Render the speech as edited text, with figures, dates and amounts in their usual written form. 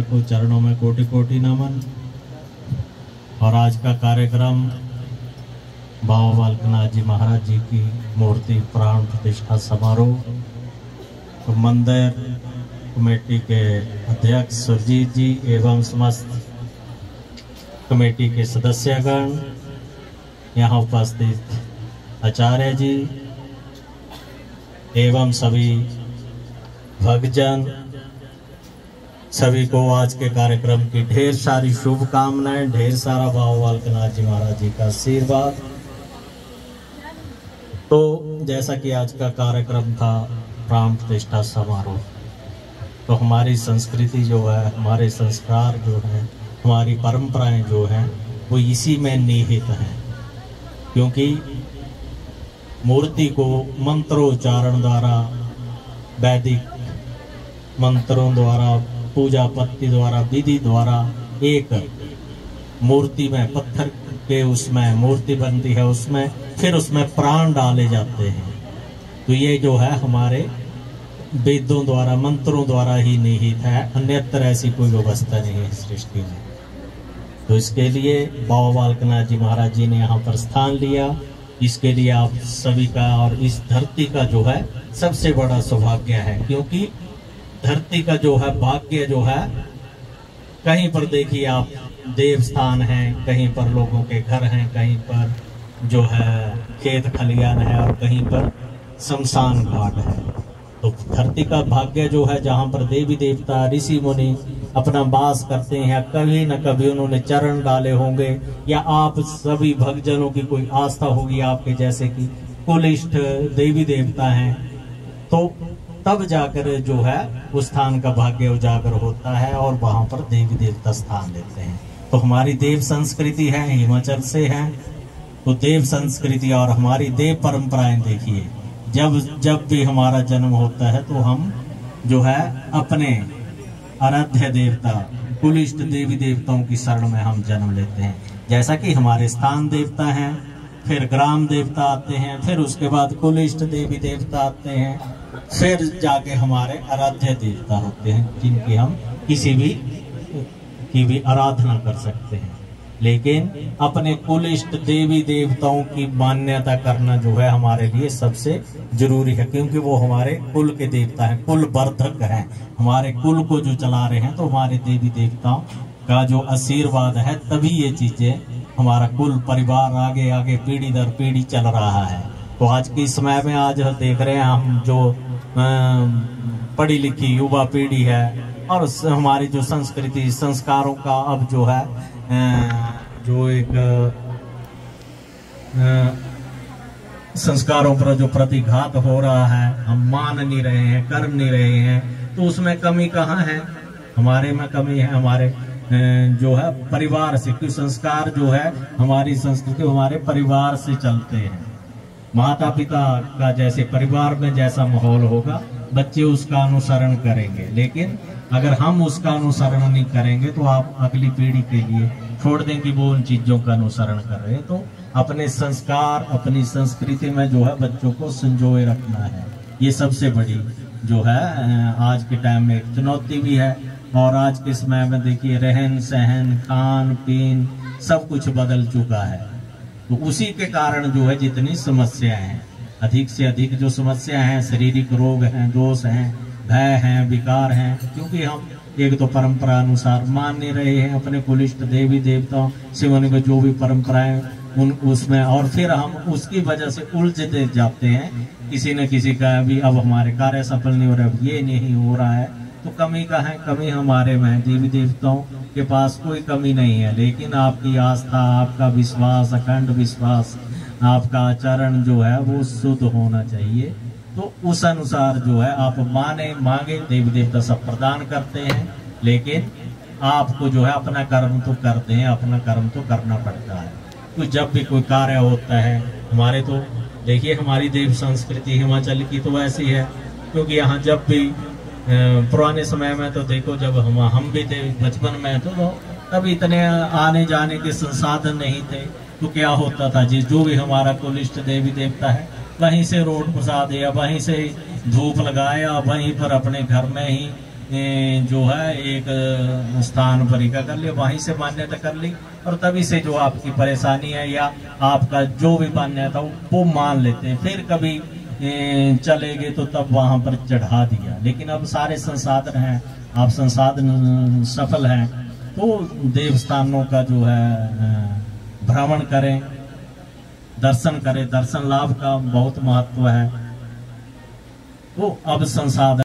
को चरणों में कोटि कोटि नमन। और आज का कार्यक्रम बाबा बालकनाथ जी महाराज जी की मूर्ति प्राण प्रतिष्ठा समारोह तो मंदिर कमेटी के अध्यक्ष सुरजीत जी एवं समस्त कमेटी के सदस्यगण, यहाँ उपस्थित आचार्य जी एवं सभी भक्तजन, सभी को आज के कार्यक्रम की ढेर सारी शुभकामनाएं, ढेर सारा बाबा बालकनाथ जी महाराज जी का आशीर्वाद। तो जैसा कि आज का कार्यक्रम था प्राण प्रतिष्ठा समारोह, तो हमारी संस्कृति जो है, हमारे संस्कार जो है, हमारी परंपराएं जो हैं वो इसी में निहित हैं। क्योंकि मूर्ति को मंत्रोच्चारण द्वारा, वैदिक मंत्रों द्वारा, पूजा पत्ति द्वारा, विधि द्वारा एक मूर्ति में, पत्थर के उसमें मूर्ति बनती है, उसमें फिर उसमें प्राण डाले जाते हैं। तो ये जो है हमारे वेदों द्वारा, मंत्रों द्वारा ही निहित है, अन्यत्र ऐसी कोई व्यवस्था नहीं है सृष्टि में। तो इसके लिए बाबा बालकनाथ जी महाराज जी ने यहाँ पर स्थान लिया। इसके लिए आप सभी का और इस धरती का जो है सबसे बड़ा सौभाग्य है। क्योंकि धरती का जो है भाग्य जो है, कहीं पर देखिए आप देव स्थान हैं, कहीं पर लोगों के घर हैं, कहीं पर जो है खेत खलियान है और कहीं पर शमशान घाट है। तो धरती का भाग्य जो है, जहाँ पर देवी देवता ऋषि मुनि अपना वास करते हैं, कभी न कभी उन्होंने चरण डाले होंगे, या आप सभी भक्तजनों की कोई आस्था होगी आपके जैसे कि कुलिष्ठ देवी देवता हैं, तो तब जाकर जो है उस स्थान का भाग्य उजागर होता है और वहां पर देवी देवता स्थान लेते हैं। तो हमारी देव संस्कृति है, हिमाचल से है, तो देव संस्कृति और हमारी देव परंपराएं देखिए, जब भी हमारा जन्म होता है तो हम जो है अपने आराध्य देवता, कुलिष्ठ देवी देवताओं की शरण में हम जन्म लेते हैं। जैसा कि हमारे स्थान देवता हैं, फिर ग्राम देवता आते हैं, फिर उसके बाद कुलिष्ठ देवी देवता आते हैं, फिर जाके हमारे आराध्य देवता होते हैं, जिनकी हम किसी भी की भी आराधना कर सकते हैं। लेकिन अपने कुलिष्ठ देवी देवताओं की मान्यता करना जो है हमारे लिए सबसे जरूरी है, क्योंकि वो हमारे कुल के देवता हैं, कुल वर्धक हैं, हमारे कुल को जो चला रहे हैं। तो हमारे देवी देवताओं का जो आशीर्वाद है, तभी ये चीजें, हमारा कुल परिवार आगे आगे पीढ़ी दर पीढ़ी चल रहा है। तो आज के समय में आज देख रहे हैं हम, जो पढ़ी लिखी युवा पीढ़ी है और हमारी जो संस्कृति संस्कारों का अब जो है जो एक संस्कारों पर जो प्रतिघात हो रहा है, हम मान नहीं रहे हैं, कर नहीं रहे हैं, तो उसमें कमी कहाँ है? हमारे में कमी है, हमारे जो है परिवार से। क्योंकि संस्कार जो है, हमारी संस्कृति हमारे परिवार से चलते हैं। माता पिता का जैसे परिवार में जैसा माहौल होगा, बच्चे उसका अनुसरण करेंगे। लेकिन अगर हम उसका अनुसरण नहीं करेंगे तो आप अगली पीढ़ी के लिए छोड़ दें कि वो उन चीजों का अनुसरण कर रहे हैं। तो अपने संस्कार, अपनी संस्कृति में जो है बच्चों को संजोए रखना है। ये सबसे बड़ी जो है आज के टाइम में एक चुनौती भी है। और आज के समय में देखिए रहन सहन, खान पीन सब कुछ बदल चुका है। तो उसी के कारण जो है जितनी समस्याएं हैं, अधिक से अधिक जो समस्याएं हैं, शारीरिक रोग हैं, दोष हैं, भय हैं, विकार हैं, क्योंकि हम एक तो परंपरा अनुसार मान नहीं रहे हैं अपने कुलिष्ठ देवी देवताओं शिवन को जो भी परंपराएं उन उसमें, और फिर हम उसकी वजह से उलझते जाते हैं। किसी न किसी का भी अब हमारे कार्य सफल नहीं हो रहा, ये नहीं हो रहा है, तो कमी का है, कमी हमारे में है। देवी देवताओं के पास कोई कमी नहीं है, लेकिन आपकी आस्था, आपका विश्वास, अखंड विश्वास, आपका आचरण जो है वो शुद्ध होना चाहिए। तो उस अनुसार जो है आप मांगे, देवी देवता सब प्रदान करते हैं, लेकिन आपको जो है अपना कर्म तो करते हैं, अपना कर्म तो करना पड़ता है। तो जब भी कोई कार्य होता है हमारे, तो देखिए हमारी देव संस्कृति हिमाचल की तो ऐसी है, क्योंकि यहाँ जब भी पुराने समय में तो देखो, जब हम भी थे बचपन में, तो तब इतने आने जाने के संसाधन नहीं थे। तो क्या होता था जी, जो भी हमारा कुलिष्ठ देवी देवता है वहीं से रोड घुसा दिया, वहीं से धूप लगाया, वहीं पर अपने घर में ही जो है एक स्थान परिका कर लिया, वहीं से मान्यता कर ली, और तभी से जो आपकी परेशानी है या आपका जो भी मान्यता वो मान लेते हैं। फिर कभी चले गए तो तब वहां पर चढ़ा दिया। लेकिन अब सारे संसाधन हैं, आप संसाधन सफल हैं, तो देवस्थानों का जो है भ्रमण करें, दर्शन करें। दर्शन लाभ का बहुत महत्व है। तो अब संसाधन